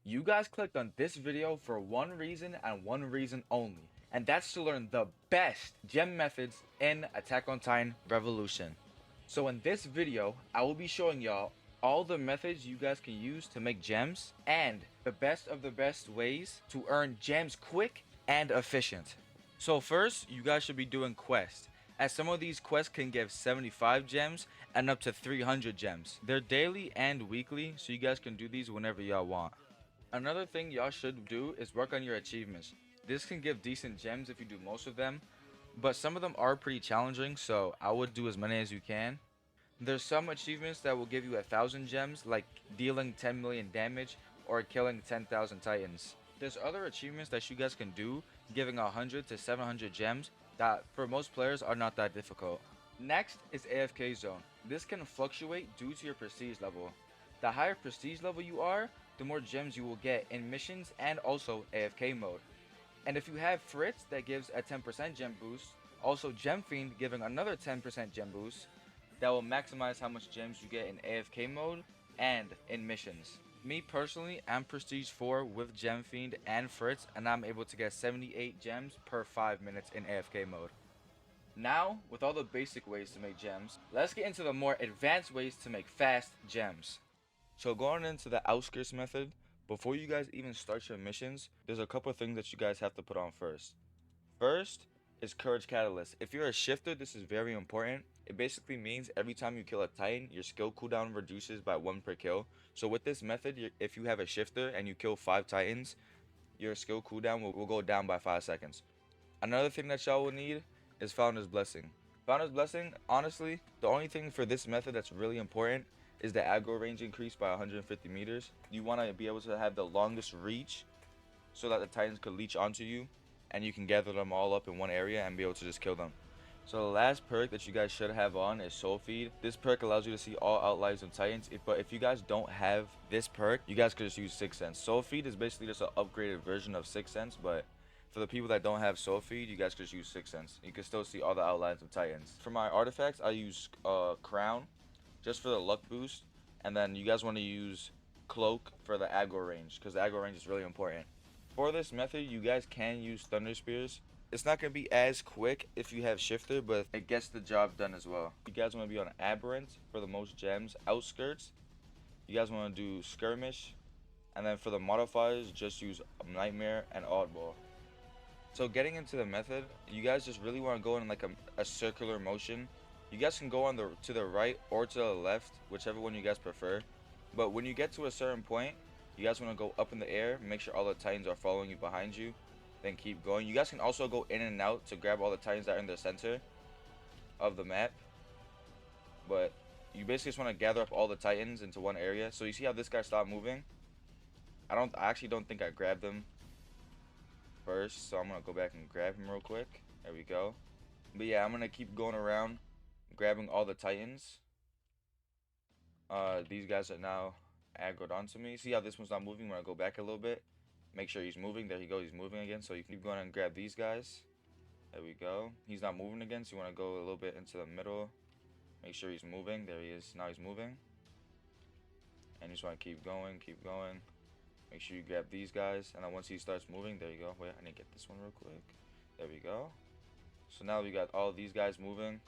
You guys clicked on this video for one reason and one reason only, and that's to learn the best gem methods in Attack on Titan Revolution. So in this video, I will be showing y'all all the methods you guys can use to make gems and the best of the best ways to earn gems quick and efficient. So first, you guys should be doing quests, as some of these quests can give 75 gems and up to 300 gems. They're daily and weekly, so you guys can do these whenever y'all want. Another thing y'all should do is work on your achievements. This can give decent gems if you do most of them, but some of them are pretty challenging, so I would do as many as you can. There's some achievements that will give you 1,000 gems, like dealing 10 million damage or killing 10,000 titans. There's other achievements that you guys can do, giving 100 to 700 gems, that for most players are not that difficult. Next is AFK Zone. This can fluctuate due to your prestige level. The higher prestige level you are, the more gems you will get in missions and also AFK mode. And if you have Fritz that gives a 10% gem boost, also Gem Fiend giving another 10% gem boost, that will maximize how much gems you get in AFK mode and in missions. Me personally, I'm Prestige 4 with Gem Fiend and Fritz, and I'm able to get 78 gems per 5 minutes in AFK mode. Now, with all the basic ways to make gems, let's get into the more advanced ways to make fast gems. So going into the outskirts method, before you guys even start your missions, there's a couple of things that you guys have to put on first. First is Courage Catalyst. If you're a shifter, this is very important. It basically means every time you kill a Titan, your skill cooldown reduces by 1 per kill. So with this method, if you have a shifter and you kill 5 Titans, your skill cooldown will go down by 5 seconds. Another thing that y'all will need is Founder's Blessing. Founder's Blessing, honestly, the only thing for this method that's really important is the aggro range increase by 150 meters. You want to be able to have the longest reach so that the Titans could leech onto you and you can gather them all up in one area and be able to just kill them. So the last perk that you guys should have on is Soul Feed. This perk allows you to see all outliers of Titans, but if you guys don't have this perk, you guys could just use Sixth Sense. Soul Feed is basically just an upgraded version of Sixth Sense, but for the people that don't have Soul Feed, you guys could just use Sixth Sense. You can still see all the outlines of Titans. For my artifacts, I use Crown just for the luck boost, and then you guys want to use Cloak for the aggro range, because the aggro range is really important. For this method, you guys can use Thunder Spears. It's not going to be as quick if you have Shifter, but it gets the job done as well. You guys want to be on Aberrant for the most gems. Outskirts, you guys want to do Skirmish. And then for the modifiers, just use Nightmare and Oddball. So getting into the method, you guys just really want to go in like a circular motion. You guys can go on to the right or to the left, whichever one you guys prefer. But when you get to a certain point, you guys want to go up in the air, make sure all the Titans are following you behind you, then keep going. You guys can also go in and out to grab all the Titans that are in the center of the map. But you basically just want to gather up all the Titans into one area. So you see how this guy stopped moving? I actually don't think I grabbed him first, so I'm going to go back and grab him real quick. There we go. But yeah, I'm going to keep going around, grabbing all the Titans. These guys are now aggroed onto me. See how this one's not moving? When I go back a little bit, make sure he's moving. There he goes, he's moving again. So you keep going and grab these guys. There we go. He's not moving again, so you want to go a little bit into the middle, make sure he's moving. There he is. Now he's moving, and you just want to keep going, make sure you grab these guys, and then once he starts moving, there you go. Wait, I need to get this one real quick. There we go. So now we got all these guys moving.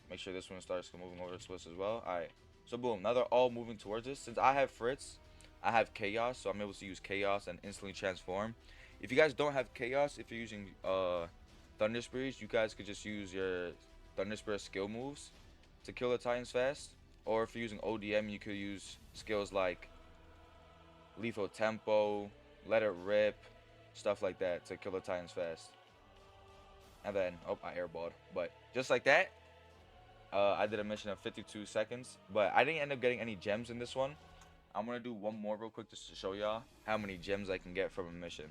Make sure this one starts moving over to us as well. Alright, so boom, now they're all moving towards us. Since I have Fritz, I have Chaos, so I'm able to use Chaos and instantly transform. If you guys don't have Chaos, if you're using Thunder Spears, you guys could just use your Thunder Spear skill moves to kill the Titans fast. Or if you're using ODM, you could use skills like Lethal Tempo, Let It Rip, stuff like that to kill the Titans fast. And then, oh, I airballed. But just like that, I did a mission of 52 seconds, but I didn't end up getting any gems in this one. I'm going to do one more real quick just to show y'all how many gems I can get from a mission.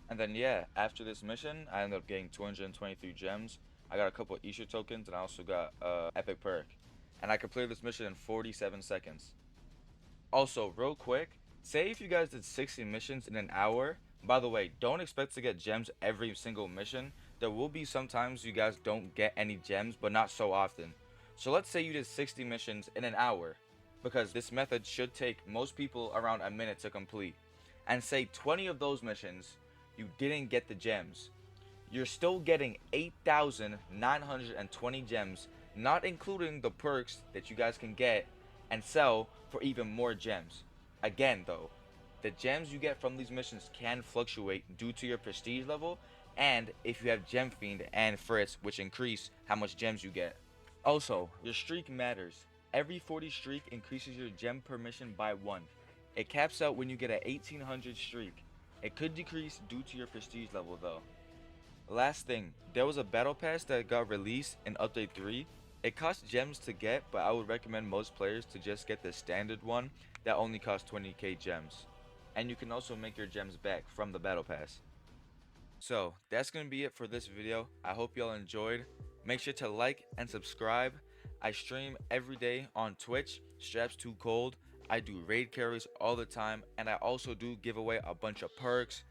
And then yeah, after this mission, I ended up getting 223 gems. I got a couple of Isha tokens, and I also got epic perk. And I completed this mission in 47 seconds. Also, real quick, say if you guys did 60 missions in an hour, By the way, don't expect to get gems every single mission. There will be sometimes you guys don't get any gems, but not so often. So let's say you did 60 missions in an hour, because this method should take most people around a minute to complete. And say 20 of those missions, you didn't get the gems. You're still getting 8,920 gems, not including the perks that you guys can get and sell for even more gems. Again though, the gems you get from these missions can fluctuate due to your prestige level and if you have Gem Fiend and Fritz, which increase how much gems you get. Also, your streak matters. Every 40 streak increases your gem per mission by 1. It caps out when you get an 1800 streak. It could decrease due to your prestige level though. Last thing, there was a battle pass that got released in update 3. It costs gems to get, but I would recommend most players to just get the standard one that only costs 20k gems. And you can also make your gems back from the battle pass. So that's gonna be it for this video. I hope y'all enjoyed. Make sure to like and subscribe. I stream every day on Twitch, Straps Too Cold. I do raid carries all the time, and I also do give away a bunch of perks,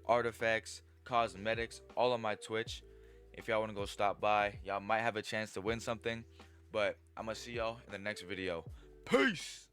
artifacts, cosmetics, all on my Twitch. If y'all want to go stop by, y'all might have a chance to win something. But I'm gonna see y'all in the next video. Peace!